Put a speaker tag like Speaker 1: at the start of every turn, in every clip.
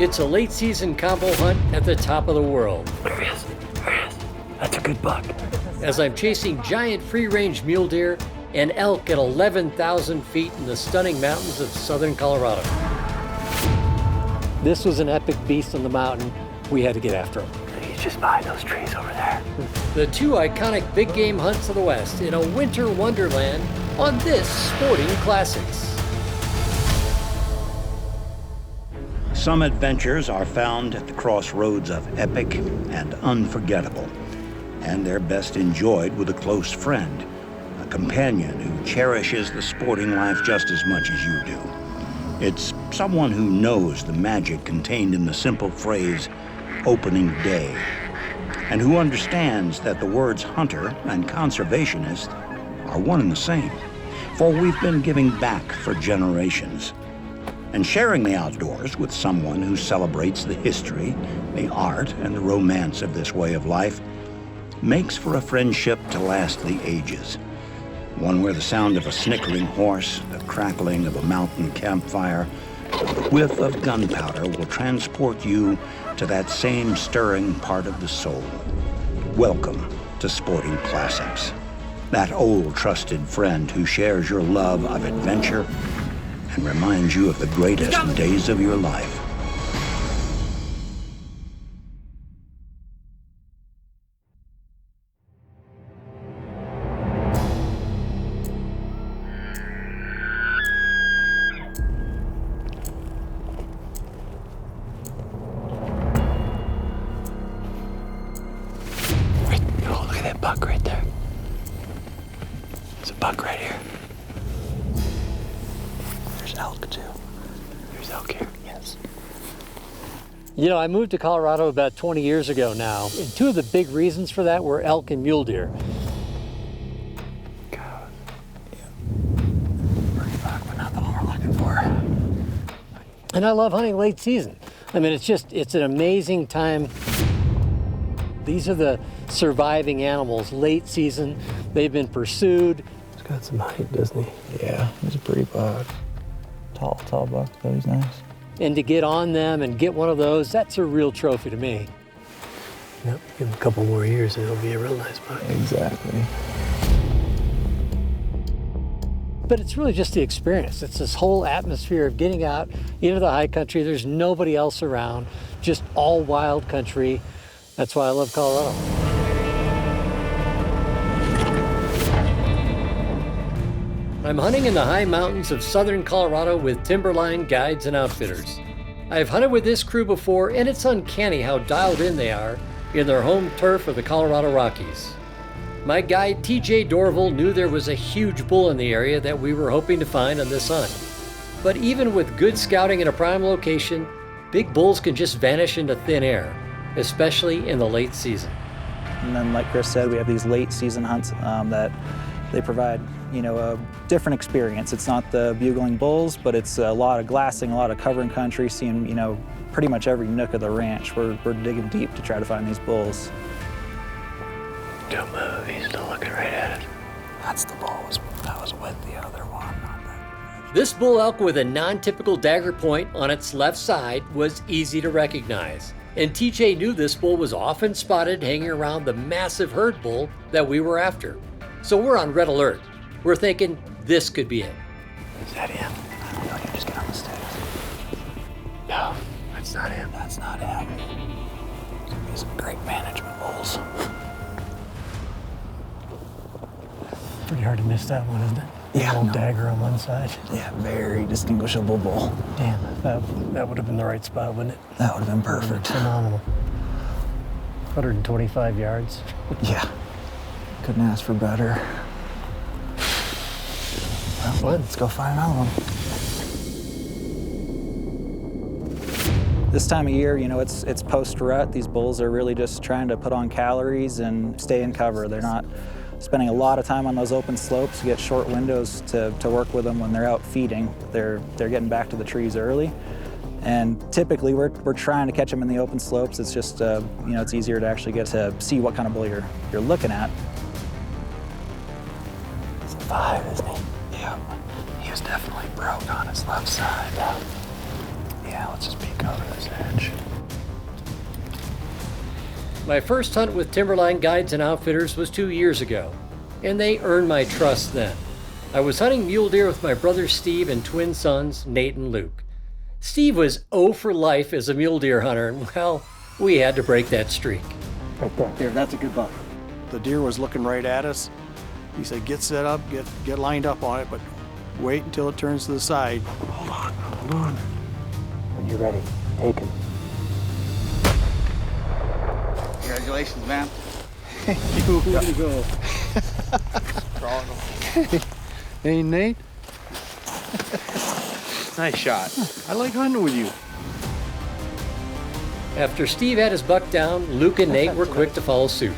Speaker 1: It's a late season combo hunt at the top of the world.
Speaker 2: There he is. There he is. That's a good buck.
Speaker 1: As I'm chasing giant free-range mule deer and elk at 11,000 feet in the stunning mountains of southern Colorado. This was an epic beast on the mountain. We had to get after him.
Speaker 2: He's just behind those trees over there.
Speaker 1: The two iconic big game hunts of the West in a winter wonderland on this Sporting Classics.
Speaker 3: Some adventures are found at the crossroads of epic and unforgettable, and they're best enjoyed with a close friend, a companion who cherishes the sporting life just as much as you do. It's someone who knows the magic contained in the simple phrase, opening day, and who understands that the words hunter and conservationist are one and the same, for we've been giving back for generations. And sharing the outdoors with someone who celebrates the history, the art, and the romance of this way of life makes for a friendship to last the ages. One where the sound of a snickering horse, the crackling of a mountain campfire, the whiff of gunpowder will transport you to that same stirring part of the soul. Welcome to Sporting Classics. That old trusted friend who shares your love of adventure and reminds you of the greatest days of your life.
Speaker 2: Oh, look at that buck right there. There's a buck right here. There's elk too. There's elk here. Yes.
Speaker 1: You know, I moved to Colorado about 20 years ago now, and two of the big reasons for that were elk and mule deer.
Speaker 2: God. Yeah. Pretty buck, but not the one we're looking for.
Speaker 1: And I love hunting late season. I mean, it's an amazing time. These are the surviving animals, late season. They've been pursued.
Speaker 2: He's got some height, doesn't he? Yeah, he's a pretty buck. Tall buck, though, he's nice.
Speaker 1: And to get on them and get one of those, that's a real trophy to me.
Speaker 2: Yep, give him a couple more years and it'll be a real nice buck. Exactly.
Speaker 1: But it's really just the experience. It's this whole atmosphere of getting out into the high country. There's nobody else around, just all wild country. That's why I love Colorado. I'm hunting in the high mountains of southern Colorado with timberline guides and outfitters. I've hunted with this crew before, and it's uncanny how dialed in they are in their home turf of the Colorado Rockies. My guide, TJ Dorval, knew there was a huge bull in the area that we were hoping to find on this hunt. But even with good scouting in a prime location, big bulls can just vanish into thin air, especially in the late season.
Speaker 4: And then, like Chris said, we have these late season hunts that they provide, a different experience. It's not the bugling bulls, but it's a lot of glassing, a lot of covering country, seeing, pretty much every nook of the ranch. We're digging deep to try to find these bulls.
Speaker 2: Don't move, he's still looking right at it.
Speaker 4: That's the bull that was with the other one. Not that.
Speaker 1: This bull elk with a non-typical dagger point on its left side was easy to recognize. And TJ knew this bull was often spotted hanging around the massive herd bull that we were after. So we're on red alert. We're thinking this could be it.
Speaker 2: Is that him?
Speaker 4: I don't know, you just get on the stairs.
Speaker 2: No, that's not him.
Speaker 4: That's not him. There's gonna be some great management bulls.
Speaker 2: Pretty hard to miss that one, isn't it?
Speaker 4: Yeah.
Speaker 2: Old dagger on one side.
Speaker 4: Yeah, very distinguishable bull.
Speaker 2: Damn, that would have been the right spot, wouldn't it?
Speaker 4: That would have been perfect.
Speaker 2: Phenomenal. 125 yards.
Speaker 4: Yeah. Couldn't ask for better. Well, let's go find another one. This time of year, it's post-rut. These bulls are really just trying to put on calories and stay in cover. They're not spending a lot of time on those open slopes. You get short windows to work with them when they're out feeding. They're getting back to the trees early. And typically we're trying to catch them in the open slopes. It's just, it's easier to actually get to see what kind of bull you're looking at.
Speaker 2: It's a 5, isn't he?
Speaker 4: Yeah, he was definitely broke on his left side.
Speaker 2: Yeah, let's just peek over this edge.
Speaker 1: My first hunt with Timberline Guides and Outfitters was 2 years ago, and they earned my trust then. I was hunting mule deer with my brother Steve and twin sons, Nate and Luke. Steve was 0 for life as a mule deer hunter, and well, we had to break that streak.
Speaker 5: Right there. Here, that's a good buck.
Speaker 6: The deer was looking right at us. He said, get set up, get lined up on it, but wait until it turns to the side.
Speaker 5: Hold on. When you're ready, take him.
Speaker 7: Congratulations, man.
Speaker 6: Way to go. Hey, Nate.
Speaker 7: Nice shot.
Speaker 6: I like hunting with you.
Speaker 1: After Steve had his buck down, Luke and Nate were quick to follow suit.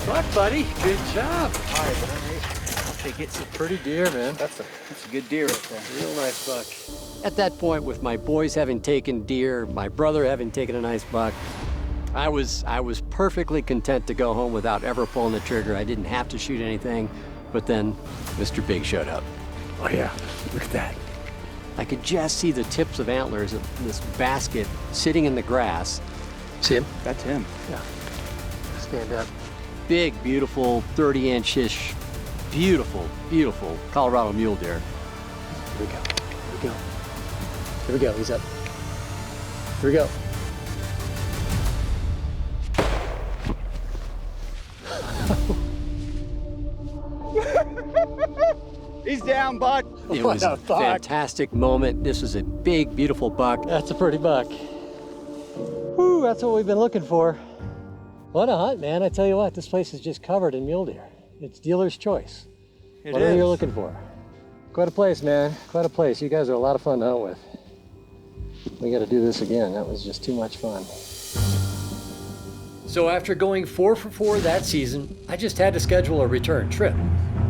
Speaker 5: Buck, buddy. Good job. All right, I'll take it. It's a pretty deer, man.
Speaker 7: That's a good deer right there.
Speaker 5: Real nice buck.
Speaker 8: At that point, with my boys having taken deer, my brother having taken a nice buck, I was perfectly content to go home without ever pulling the trigger. I didn't have to shoot anything, but then Mr. Big showed up.
Speaker 5: Oh, yeah. Look at that.
Speaker 8: I could just see the tips of antlers of this basket sitting in the grass.
Speaker 5: See him?
Speaker 7: That's him.
Speaker 5: Yeah. Stand up.
Speaker 8: Big, beautiful, 30-inch-ish, beautiful, beautiful Colorado mule deer.
Speaker 5: Here we go. Here we go. Here we go. He's up. Here we go.
Speaker 7: He's down, bud.
Speaker 8: It was a fantastic moment. This was a big, beautiful buck.
Speaker 5: That's a pretty buck. Whew, that's what we've been looking for. What a hunt, man. I tell you what, this place is just covered in mule deer. It's dealer's choice. Whatever you're looking for. Quite a place, man. Quite a place. You guys are a lot of fun to hunt with. We got to do this again. That was just too much fun.
Speaker 1: So after going 4 for 4 that season, I just had to schedule a return trip.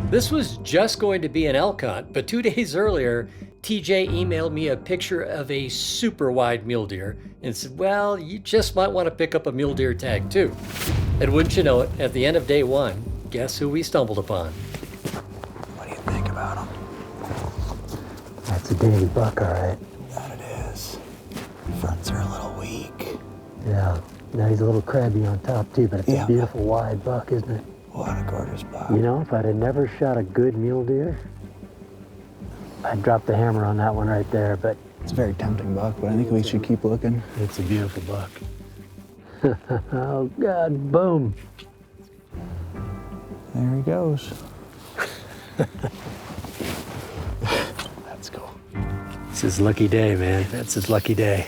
Speaker 1: This was just going to be an elk hunt, but 2 days earlier, TJ emailed me a picture of a super wide mule deer and said, well, you just might want to pick up a mule deer tag too. And wouldn't you know it, at the end of day 1, guess who we stumbled upon?
Speaker 2: What do you think about him?
Speaker 5: That's a dandy buck, all right.
Speaker 2: That it is. Fronts are a little weak.
Speaker 5: Yeah. Now he's a little crabby on top too, but it's
Speaker 2: Yeah.
Speaker 5: a beautiful wide buck, isn't it?
Speaker 2: What a gorgeous buck.
Speaker 5: You know, if I'd have never shot a good mule deer, I'd drop the hammer on that one right there, but
Speaker 2: It's a very tempting buck, but I think we should keep looking.
Speaker 5: it's a beautiful buck. Oh, God, boom.
Speaker 2: There he goes.
Speaker 5: That's cool. It's his lucky day, man. That's his lucky day.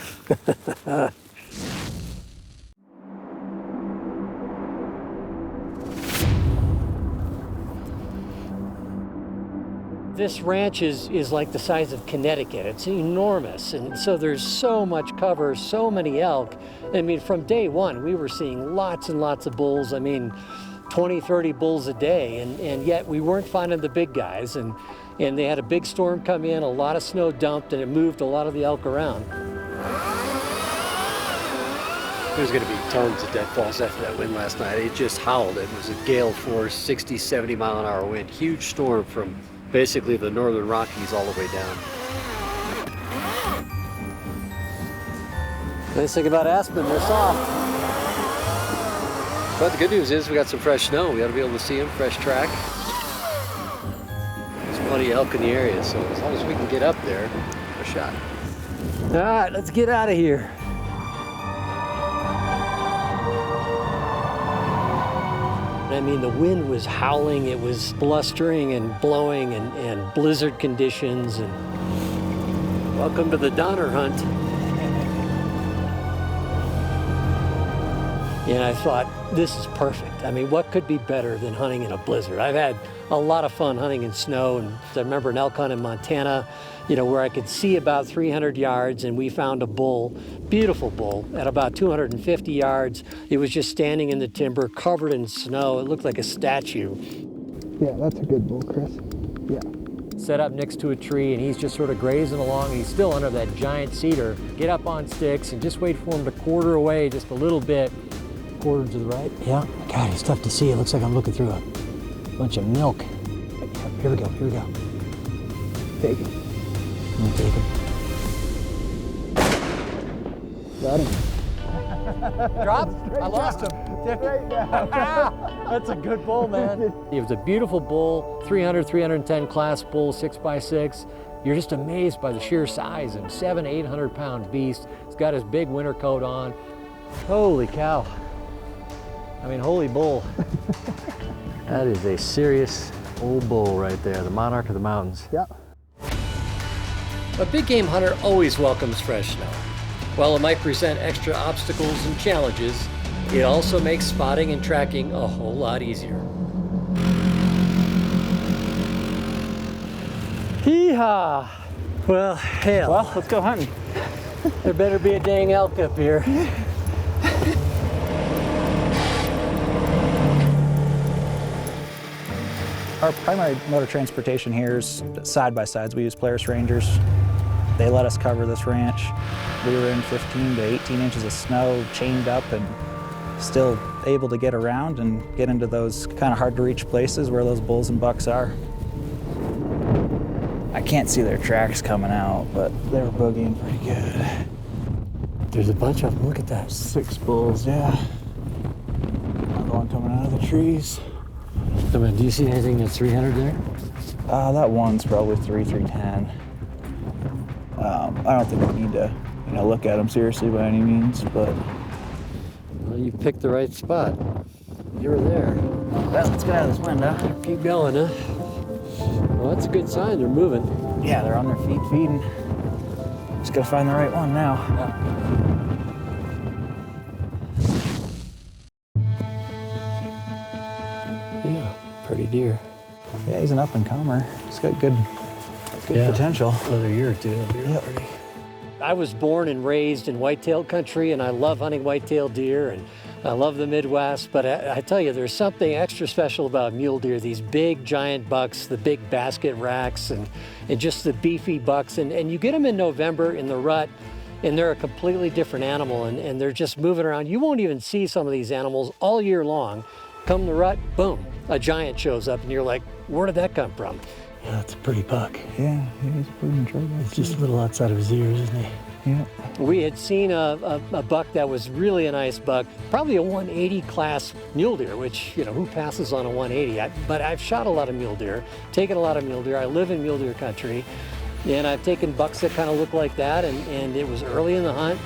Speaker 5: This ranch is like the size of Connecticut. It's enormous, and so there's so much cover, so many elk. I mean, from day 1, we were seeing lots and lots of bulls. I mean, 20, 30 bulls a day, and yet we weren't finding the big guys, and they had a big storm come in, a lot of snow dumped, and it moved a lot of the elk around.
Speaker 9: There's going to be tons of deadfalls after that wind last night. It just howled. It was a gale force, 60, 70 mile an hour wind. Huge storm from basically the northern Rockies all the way down.
Speaker 5: Nice thing about Aspen, they're soft.
Speaker 9: But the good news is we got some fresh snow. We ought to be able to see them, fresh track. There's plenty of elk in the area, so as long as we can get up there, a shot.
Speaker 5: All right, let's get out of here. I mean, the wind was howling, it was blustering and blowing and blizzard conditions. And welcome to the Donner Hunt. And I thought, this is perfect. I mean, what could be better than hunting in a blizzard? I've had a lot of fun hunting in snow, and I remember an elk hunt in Montana, you know, where I could see about 300 yards, and we found a bull, beautiful bull, at about 250 yards. It was just standing in the timber, covered in snow. It looked like a statue.
Speaker 2: Yeah, that's a good bull, Chris. Yeah.
Speaker 5: Set up next to a tree, and he's just sort of grazing along, and he's still under that giant cedar. Get up on sticks and just wait for him to quarter away just a little bit. Quarter to the right. Yeah. God, he's tough to see. It looks like I'm looking through a bunch of milk. Here we go. Here we go. Take him. I'm gonna take him. Got him. Drop? I lost him. That's a good bull, man. It was a beautiful bull, 300, 310 class bull, 6x6. You're just amazed by the sheer size and 700-800 pound beast. He's got his big winter coat on. Holy cow. I mean, holy bull. That is a serious old bull right there, the monarch of the mountains.
Speaker 2: Yeah.
Speaker 1: A big game hunter always welcomes fresh snow. While it might present extra obstacles and challenges, it also makes spotting and tracking a whole lot easier.
Speaker 5: Hee-haw! Well, hell.
Speaker 4: Well, let's go hunting.
Speaker 5: There better be a dang elk up here.
Speaker 4: Our primary mode of transportation here is side-by-sides. We use Polaris Rangers. They let us cover this ranch. We were in 15 to 18 inches of snow, chained up, and still able to get around and get into those kind of hard to reach places where those bulls and bucks are. I can't see their tracks coming out, but they were boogieing pretty good.
Speaker 5: There's a bunch of them, look at that.
Speaker 2: 6 bulls, yeah. Another one coming out of the trees.
Speaker 5: I mean, do you see anything that's 300 there?
Speaker 4: That one's probably 310. I don't think we need to, look at them seriously by any means, but.
Speaker 5: Well, you picked the right spot. You were there.
Speaker 4: Well, let's get out of this window.
Speaker 5: Keep going, huh? Well, that's a good sign, they're moving.
Speaker 4: Yeah, they're on their feet feeding. Just gotta find the right one now.
Speaker 5: Yeah, pretty deer.
Speaker 4: Yeah, he's an up-and-comer. He's got good potential.
Speaker 5: Another year or two, it'll be pretty. I was born and raised in whitetail country, and I love hunting whitetail deer, and I love the Midwest, but I tell you, there's something extra special about mule deer, these big giant bucks, the big basket racks, and just the beefy bucks, and you get them in November in the rut, and they're a completely different animal, and they're just moving around. You won't even see some of these animals all year long. Come the rut, boom, a giant shows up, and you're like, where did that come from?
Speaker 2: Yeah, that's a pretty buck.
Speaker 4: Yeah, he's a pretty mature buck.
Speaker 2: He's just a little outside of his ears, isn't he?
Speaker 4: Yeah.
Speaker 5: We had seen a buck that was really a nice buck, probably a 180 class mule deer, which, who passes on a 180? But I've shot a lot of mule deer, taken a lot of mule deer. I live in mule deer country, and I've taken bucks that kind of look like that, and it was early in the hunt,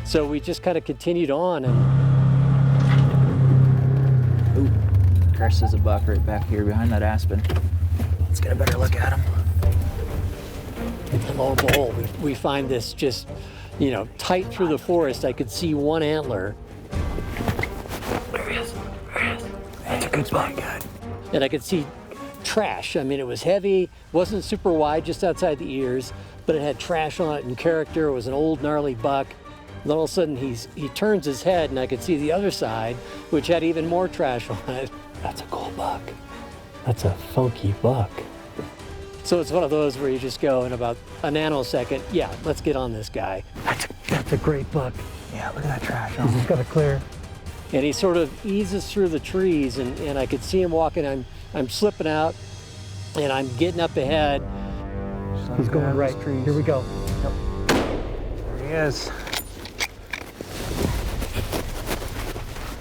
Speaker 5: so we just kind of continued on.
Speaker 4: Ooh, Chris is a buck right back here behind that aspen. Let's get a better look at him.
Speaker 5: And lo and behold, we find this just, tight through the forest. I could see one antler.
Speaker 2: There he is. That's a good buck.
Speaker 5: And I could see trash. I mean, it was heavy, wasn't super wide, just outside the ears, but it had trash on it and character. It was an old gnarly buck. And then all of a sudden he turns his head, and I could see the other side, which had even more trash on it.
Speaker 2: That's a cool buck. That's a funky buck.
Speaker 5: So it's one of those where you just go in about a nanosecond, yeah, let's get on this guy.
Speaker 2: That's a great buck.
Speaker 4: Yeah, look at that trash on
Speaker 2: He's
Speaker 4: him.
Speaker 2: got a clear.
Speaker 5: And he sort of eases through the trees, and I could see him walking. I'm slipping out, and I'm getting up ahead.
Speaker 2: He's going right. Here we go.
Speaker 4: There he is.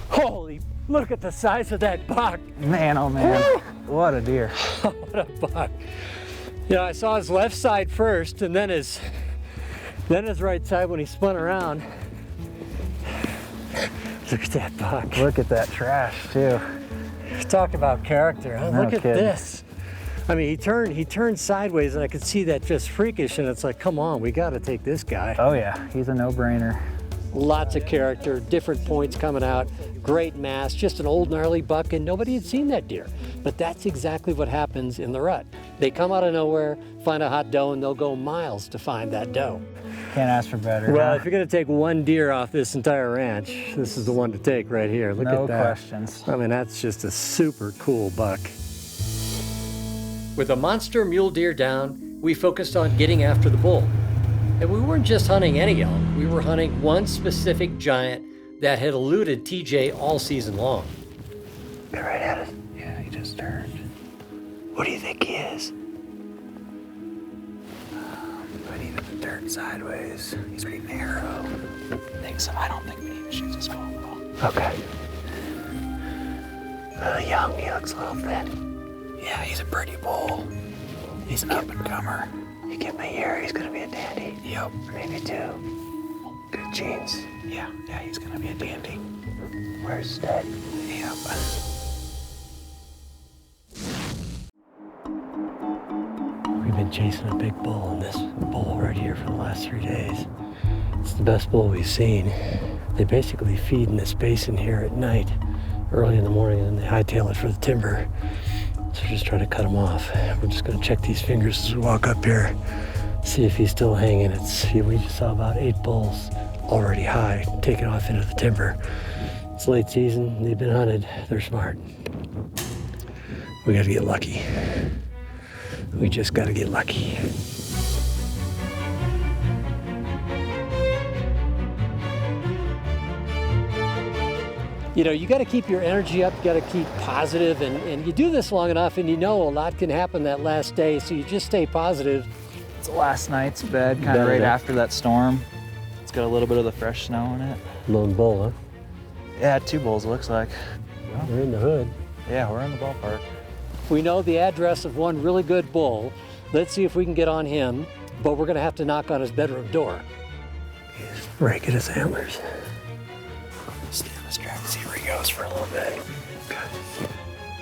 Speaker 5: Holy, look at the size of that buck.
Speaker 4: Man, oh man, what a deer.
Speaker 5: What a buck. I saw his left side first, and then his right side when he spun around. Look at that buck.
Speaker 4: Look at that trash too.
Speaker 5: Talk about character, huh?
Speaker 4: No
Speaker 5: Look at
Speaker 4: kidding.
Speaker 5: this. I mean, he turned sideways, and I could see that just freakish, and it's like, come on, we got to take this guy.
Speaker 4: Oh yeah, he's a no-brainer.
Speaker 5: Lots of character, different points coming out, great mass, just an old gnarly buck, and nobody had seen that deer. But that's exactly what happens in the rut. They come out of nowhere, find a hot doe, and they'll go miles to find that doe.
Speaker 4: Can't ask for better.
Speaker 5: Well,
Speaker 4: huh?
Speaker 5: if you're gonna take one deer off this entire ranch, this is the one to take right here. Look
Speaker 4: No
Speaker 5: at that.
Speaker 4: questions.
Speaker 5: I mean, that's just a super cool buck.
Speaker 1: With a monster mule deer down, we focused on getting after the bull. And we weren't just hunting any elk, we were hunting one specific giant that had eluded TJ all season long.
Speaker 2: Go right at us.
Speaker 4: Yeah, he just turned.
Speaker 2: What do you think he is?
Speaker 4: But even the dirt sideways, he's pretty narrow.
Speaker 2: I think
Speaker 4: I don't think we need to shoot this bull.
Speaker 2: Okay. Young, he looks a little thin.
Speaker 4: Yeah, he's a pretty bull. He's an up-and-comer.
Speaker 2: You give him a year, he's gonna be a dandy.
Speaker 4: Yep.
Speaker 2: Maybe 2. Good genes.
Speaker 4: Yeah, he's gonna be a dandy.
Speaker 2: Where's Stead?
Speaker 4: Yep.
Speaker 1: We've been chasing a big bull, and this bull right here for the last 3 days. It's the best bull we've seen. They basically feed in this basin here at night, early in the morning, and they hightail it for the timber. So we're just trying to cut him off. We're just gonna check these fingers as we walk up here, see if he's still hanging. We just saw about 8 bulls already high, taken off into the timber. It's late season, they've been hunted, they're smart. We gotta get lucky. We just gotta get lucky. You know, you got to keep your energy up, you got to keep positive, and you do this long enough and you know a lot can happen that last day, so you just stay positive.
Speaker 4: It's last night's bed, kind of right after that storm. It's got a little bit of the fresh snow in it.
Speaker 1: Lone bull, huh?
Speaker 4: Yeah, 2 bulls, it looks like.
Speaker 1: We're in the hood.
Speaker 4: Yeah, we're in the ballpark.
Speaker 5: We know the address of one really good bull. Let's see if we can get on him, but we're gonna have to knock on his bedroom door.
Speaker 1: He's raking his antlers. Stay on this track, see where he goes for a little bit. Okay.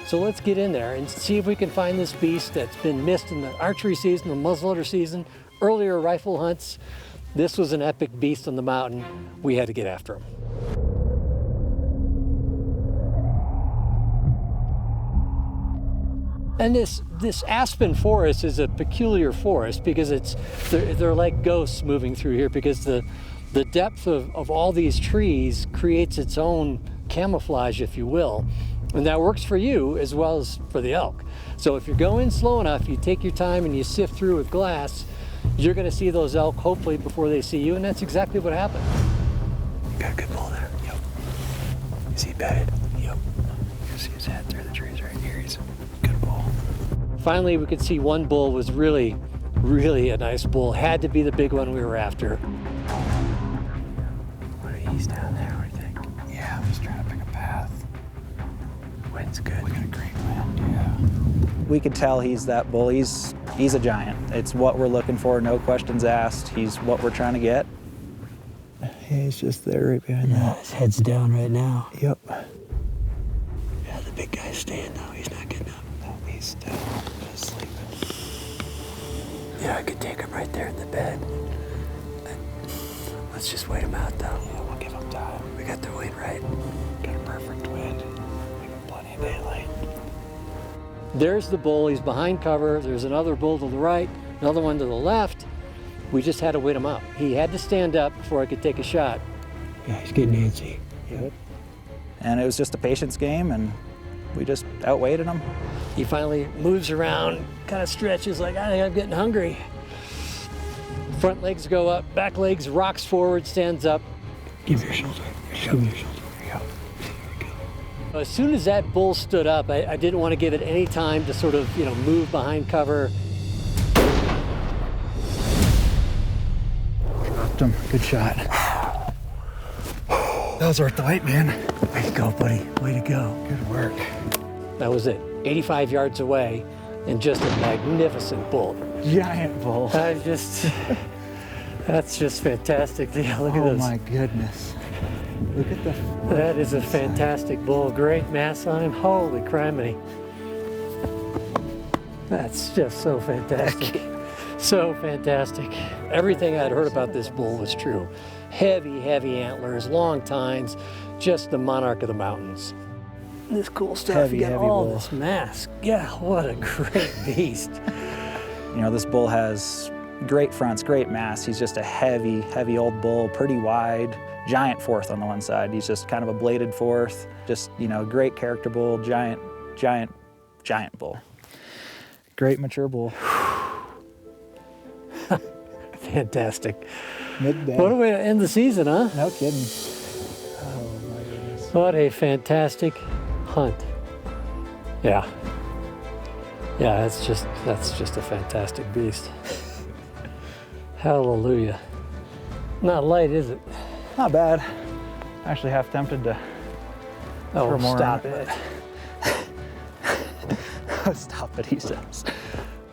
Speaker 5: So let's get in there and see if we can find this beast that's been missed in the archery season, the muzzleloader season, earlier rifle hunts. This was an epic beast on the mountain. We had to get after him. And this aspen forest is a peculiar forest because they're like ghosts moving through here, because the depth of all these trees creates its own camouflage, if you will. And that works for you as well as for the elk. So if you're going slow enough, you take your time and you sift through with glass, you're gonna see those elk hopefully before they see you, and that's exactly what happened.
Speaker 1: Got a good bull there.
Speaker 4: Yep.
Speaker 1: Is he bedded?
Speaker 4: Yep. You can see his head through the trees right here. He's a good bull.
Speaker 5: Finally, we could see one bull was really, really a nice bull. Had to be the big one we were after.
Speaker 1: He's down there, I think.
Speaker 4: Yeah, I'm just trying to pick a path.
Speaker 1: Wind's good.
Speaker 4: We got a great wind, yeah. We could tell he's that bull. He's a giant. It's what we're looking for, no questions asked. He's what we're trying to get.
Speaker 2: Yeah, he's just there right behind that.
Speaker 1: His head's down right now.
Speaker 2: Yep.
Speaker 1: Yeah, the big guy's staying though. He's not getting up.
Speaker 4: No, he's still just sleeping.
Speaker 1: Yeah, I could take him right there in the bed. Let's just wait him out though.
Speaker 4: Yeah, we'll give him time.
Speaker 1: We got the wind right.
Speaker 4: Got a perfect wind. We got plenty of daylight.
Speaker 5: There's the bull, he's behind cover. There's another bull to the right, another one to the left. We just had to wait him out. He had to stand up before I could take a shot.
Speaker 1: Yeah, he's getting antsy.
Speaker 5: Yep.
Speaker 4: And it was just a patience game, and we just outweighted him.
Speaker 5: He finally moves around, kind of stretches like, I think I'm getting hungry. Front legs go up, back legs rocks forward, stands up.
Speaker 1: Give me your shoulder. Show me your shoulder. There you go.
Speaker 5: As soon as that bull stood up, I didn't want to give it any time to sort of, move behind cover.
Speaker 4: Dropped him. Good shot. That was worth the wait, man.
Speaker 1: Way to go, buddy. Way to go.
Speaker 4: Good work.
Speaker 5: That was it, 85 yards away, and just a magnificent bull.
Speaker 4: Giant bull.
Speaker 5: That's just fantastic. Yeah, look at those.
Speaker 4: Oh my goodness. Look at the...
Speaker 5: That is a fantastic bull. Great mass on him. Holy criminy. That's just so fantastic. So fantastic. Everything I'd heard about this bull was true. Heavy, heavy antlers, long tines, just the monarch of the mountains. This cool stuff,
Speaker 4: Heavy,
Speaker 5: you got
Speaker 4: heavy
Speaker 5: all
Speaker 4: bull.
Speaker 5: this mass. Yeah, what a great beast.
Speaker 4: This bull has great fronts, great mass. He's just a heavy, heavy old bull, pretty wide. Giant fourth on the one side. He's just kind of a bladed fourth. Just, great character bull, giant bull. Great mature bull.
Speaker 5: Fantastic.
Speaker 4: Midday.
Speaker 5: What a way to end the season, huh?
Speaker 4: No kidding. Oh my goodness.
Speaker 5: What a fantastic hunt. Yeah. Yeah, that's just a fantastic beast. Hallelujah. Not light, is it?
Speaker 4: Not bad. Actually half tempted to throw more
Speaker 5: stop
Speaker 4: on
Speaker 5: it.
Speaker 4: Stop it, he says.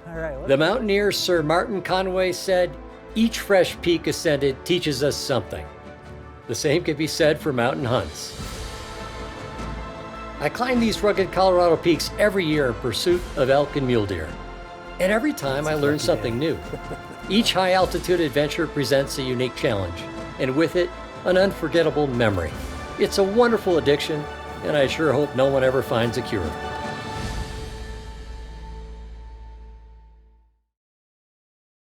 Speaker 4: All right.
Speaker 1: The mountaineer Sir Martin Conway said, "Each fresh peak ascended teaches us something." The same can be said for mountain hunts. I climb these rugged Colorado peaks every year in pursuit of elk and mule deer. And every time I learn something new. Each high altitude adventure presents a unique challenge, and with it, an unforgettable memory. It's a wonderful addiction, and I sure hope no one ever finds a cure.